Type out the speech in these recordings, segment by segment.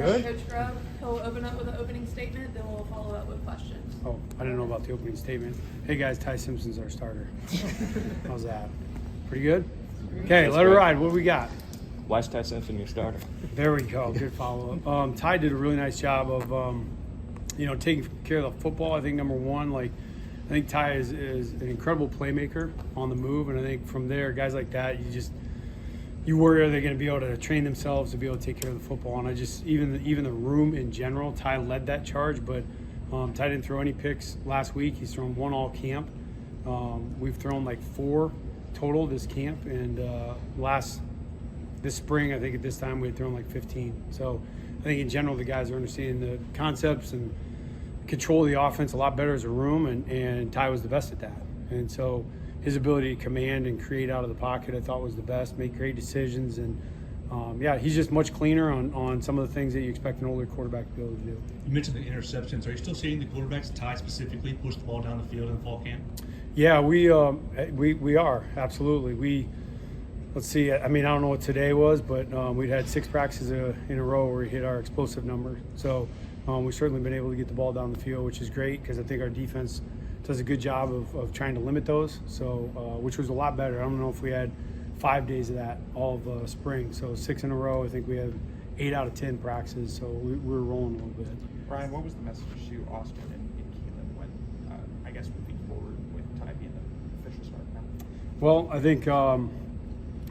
Good. Coach Grubb. He'll open up with an opening statement, then we'll follow up with questions. Oh, I didn't know about the opening statement. Hey guys, Ty Simpson's our starter. How's that? Pretty good? Okay, let her ride. What do we got? Why is Ty Simpson your starter? There we go. Good follow-up. Ty did a really nice job of, taking care of the football. I think number one, I think Ty is an incredible playmaker on the move, and I think from there, guys like that, you worry, are they going to be able to train themselves to be able to take care of the football? And I just even the room in general, Ty led that charge, but Ty didn't throw any picks last week. He's thrown one all camp. We've thrown 4 total this camp, and this spring, I think at this time we had thrown 15. So I think in general the guys are understanding the concepts and control the offense a lot better as a room, and Ty was the best at that. And so his ability to command and create out of the pocket I thought was the best, make great decisions, and he's just much cleaner on some of the things that you expect an older quarterback to be able to do. You mentioned the interceptions. Are you still seeing the quarterbacks, Ty specifically, push the ball down the field in fall camp? Yeah, we are, absolutely. Let's see, I don't know what today was, but we'd had 6 practices in a row where we hit our explosive number. So we've certainly been able to get the ball down the field, which is great because I think our defense does a good job of trying to limit those, so which was a lot better. I don't know if we had 5 days of that all of spring. So 6 in a row, I think we had 8 out of 10 practices, so we were rolling a little bit. Ryan, what was the message to Austin and Keelin when, I guess, moving forward with Ty being the official starter now? Well, I think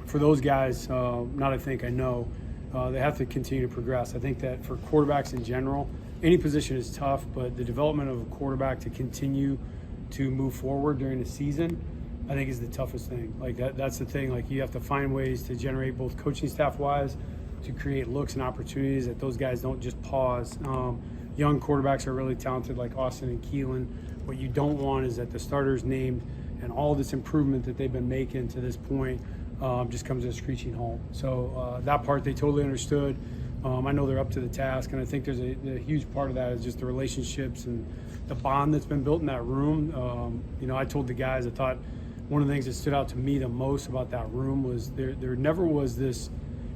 for those guys, I know, they have to continue to progress. I think that for quarterbacks in general, any position is tough, but the development of a quarterback to continue to move forward during the season, I think is the toughest thing. That's the thing. You have to find ways to generate both coaching staff wise to create looks and opportunities that those guys don't just pause. Young quarterbacks are really talented like Austin and Keelin. What you don't want is that the starters named and all this improvement that they've been making to this point just comes to a screeching halt. So that part they totally understood. I know they're up to the task, and I think there's a huge part of that is just the relationships and the bond that's been built in that room. I told the guys, I thought one of the things that stood out to me the most about that room was there never was this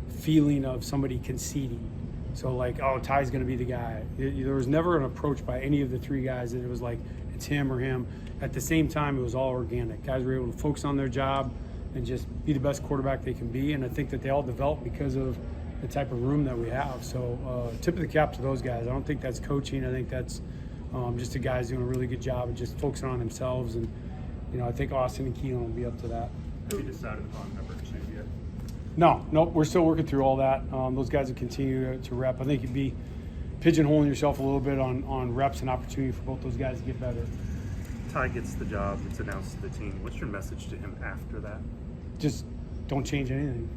feeling of somebody conceding. So Ty's going to be the guy. There was never an approach by any of the 3 guys that it was it's him or him. At the same time, it was all organic. Guys were able to focus on their job and just be the best quarterback they can be, and I think that they all developed because of the type of room that we have. So tip of the cap to those guys. I don't think that's coaching. I think that's just the guys doing a really good job of just focusing on themselves, and I think Austin and Keelin will be up to that. Have you decided upon number 2 yet? No, we're still working through all that. Those guys will continue to rep. I think you'd be pigeonholing yourself a little bit on reps and opportunity for both those guys to get better. Ty gets the job, it's announced to the team. What's your message to him after that? Just don't change anything.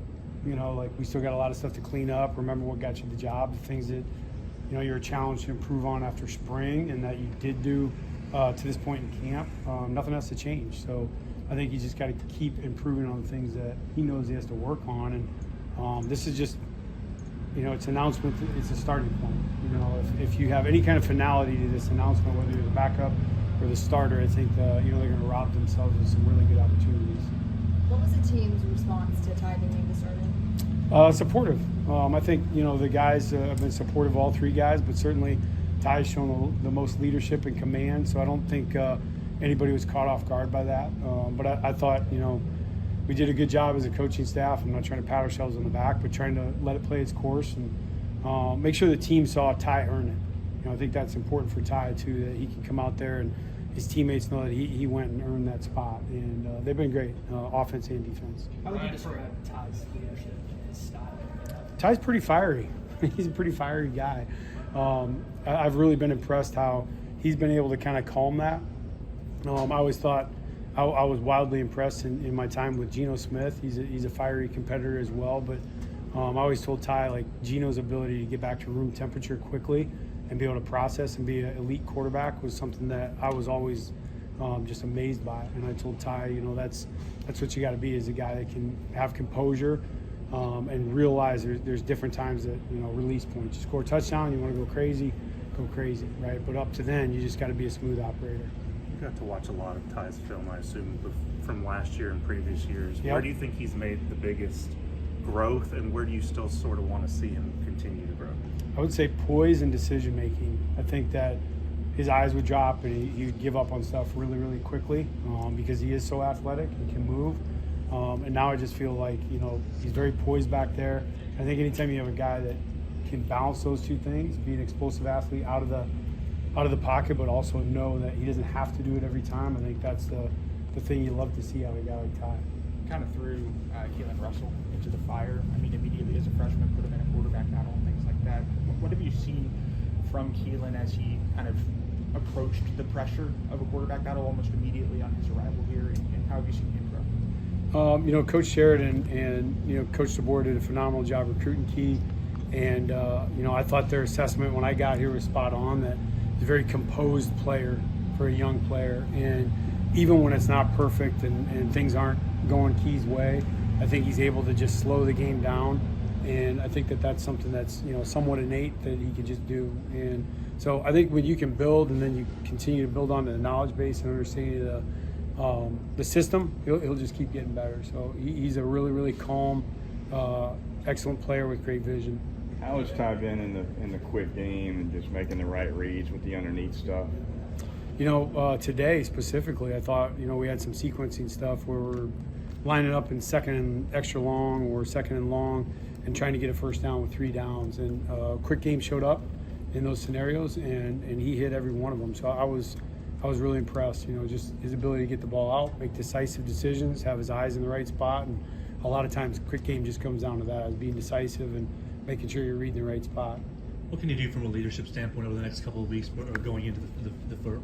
We still got a lot of stuff to clean up. Remember what got you the job, the things that you're a challenge to improve on after spring and that you did do to this point in camp. Nothing else to change. So I think you just got to keep improving on the things that he knows he has to work on. And this is just, it's an announcement. It's a starting point. If you have any kind of finality to this announcement, whether you're the backup or the starter, I think they're going to rob themselves of some really good opportunities. What was the team's response to Ty being the starter? Supportive. I think the guys have been supportive of all 3 guys, but certainly Ty's shown the most leadership and command. So I don't think anybody was caught off guard by that. But I thought we did a good job as a coaching staff. I'm not trying to pat ourselves on the back, but trying to let it play its course and make sure the team saw Ty earn it. I think that's important for Ty too, that he can come out there and his teammates know that he went and earned that spot, and they've been great, offense and defense. How would you describe Ty's leadership and his style? Ty's pretty fiery. He's a pretty fiery guy. I've really been impressed how he's been able to kind of calm that. I always thought I was wildly impressed in my time with Geno Smith. He's a fiery competitor as well, but I always told Ty Geno's ability to get back to room temperature quickly and be able to process and be an elite quarterback was something that I was always just amazed by. And I told Ty, that's what you got to be, is a guy that can have composure and realize there's different times that, release points. You score a touchdown, you want to go crazy, right? But up to then, you just got to be a smooth operator. You got to watch a lot of Ty's film, I assume, from last year and previous years. Yep. Where do you think he's made the biggest growth, and where do you still sort of want to see him continue to grow? I would say poise and decision making. I think that his eyes would drop and he would give up on stuff really, really quickly because he is so athletic and can move. And now I just feel like, he's very poised back there. I think anytime you have a guy that can balance those two things, be an explosive athlete out of the pocket, but also know that he doesn't have to do it every time, I think that's the thing you love to see out of a guy like Ty. Kind of threw Keelin Russell into the fire. I mean, immediately as a freshman, put him in a quarterback battle and things like that. What have you seen from Keelin as he kind of approached the pressure of a quarterback battle almost immediately on his arrival here, and how have you seen him grow? Coach Sheridan and Coach DeBoer did a phenomenal job recruiting Key, and I thought their assessment when I got here was spot on. That he's a very composed player for a young player, and even when it's not perfect and things aren't going Key's way, I think he's able to just slow the game down, and I think that that's something that's somewhat innate that he can just do. And so I think when you can build and then you continue to build on the knowledge base and understanding the system, he'll just keep getting better. So he's a really, really calm, excellent player with great vision. How has Ty been in the quick game and just making the right reads with the underneath stuff? Today specifically, I thought we had some sequencing stuff where we're lining up in second and extra long or second and long and trying to get a first down with 3 downs. And quick game showed up in those scenarios, and he hit every one of them. So I was really impressed. Just his ability to get the ball out, make decisive decisions, have his eyes in the right spot, and a lot of times quick game just comes down to that, being decisive and making sure you're reading the right spot. What can you do from a leadership standpoint over the next couple of weeks or going into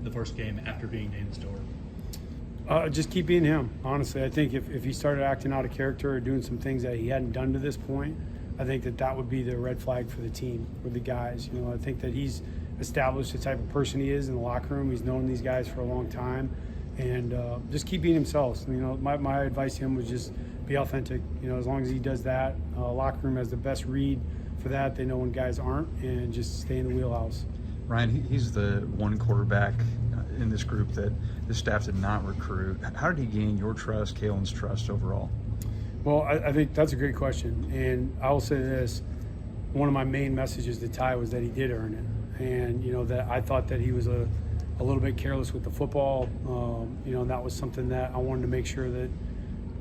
the first game after being named starter? Just keep being him, honestly. I think if he started acting out of character or doing some things that he hadn't done to this point, I think that would be the red flag for the team, for the guys. I think that he's established the type of person he is in the locker room. He's known these guys for a long time, and just keep being himself. My advice to him was just be authentic. As long as he does that, locker room has the best read for that. They know when guys aren't, and just stay in the wheelhouse. Ryan, he's the one quarterback in this group that the staff did not recruit. How did he gain your trust, Keelin's trust overall? Well, I think that's a great question, and I will say this. One of my main messages to Ty was that he did earn it, and that I thought that he was a little bit careless with the football, and that was something that I wanted to make sure that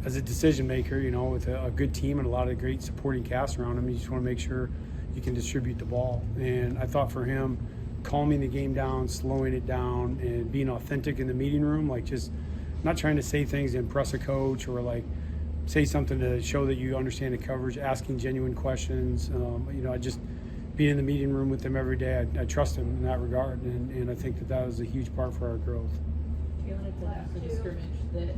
as a decision maker, with a good team and a lot of great supporting cast around him, you just want to make sure you can distribute the ball. And I thought for him, calming the game down, slowing it down, and being authentic in the meeting room, like just not trying to say things to impress a coach or like say something to show that you understand the coverage, asking genuine questions. I just being in the meeting room with him every day, I trust him in that regard, and I think that was a huge part for our growth. Keelin, it's after the scrimmage that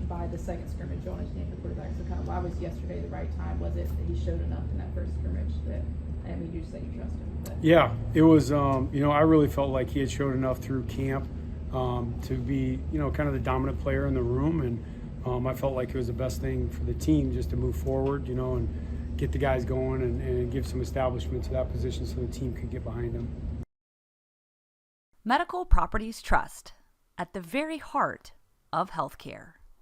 by the second scrimmage on his name the quarterback. So kind of why was yesterday the right time? Was it that he showed enough in that first scrimmage that, and you say you trust him? But. Yeah, it was. I really felt like he had showed enough through camp to be, kind of the dominant player in the room, and I felt like it was the best thing for the team just to move forward, and get the guys going and give some establishment to that position so the team could get behind him. Medical Properties Trust, at the very heart of healthcare.